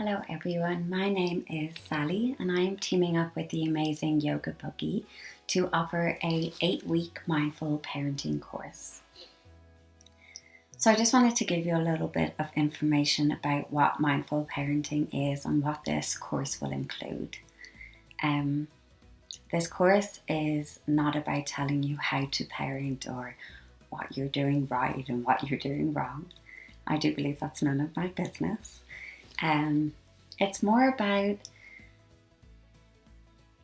Hello everyone, my name is Sally and I am teaming up with the amazing Yoga Buggy to offer a 8-week mindful parenting course. So I just wanted to give you a little bit of information about what mindful parenting is and what this course will include. This course is not about telling you how to parent or what you're doing right and what you're doing wrong. I do believe that's none of my business. It's more about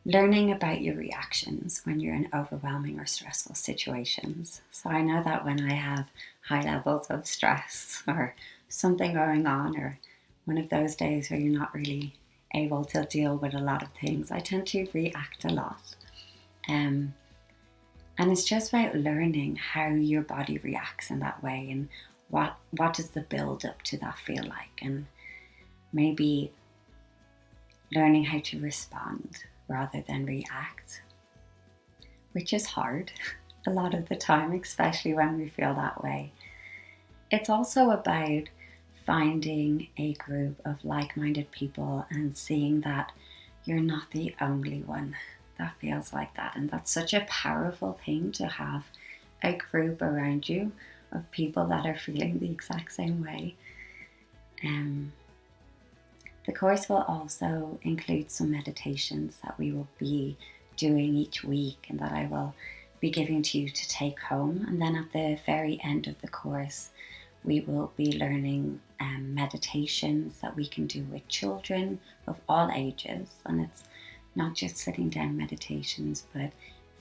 learning about your reactions when you're in overwhelming or stressful situations. So I know that when I have high levels of stress or something going on, or one of those days where you're not really able to deal with a lot of things, I tend to react a lot. And it's just about learning how your body reacts in that way and what does the build up to that feel like, and maybe learning how to respond rather than react, which is hard a lot of the time, especially when we feel that way. It's also about finding a group of like-minded people and seeing that you're not the only one that feels like that. And that's such a powerful thing, to have a group around you of people that are feeling the exact same way. The course will also include some meditations that we will be doing each week and that I will be giving to you to take home. And then at the very end of the course, we will be learning meditations that we can do with children of all ages. And it's not just sitting down meditations, but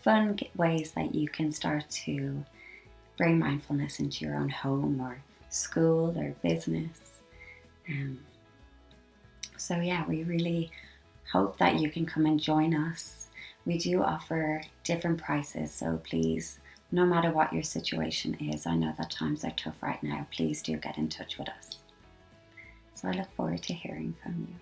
fun ways that you can start to bring mindfulness into your own home or school or business. So yeah, we really hope that you can come and join us. We do offer different prices, so please, no matter what your situation is, I know that times are tough right now, please do get in touch with us. So I look forward to hearing from you.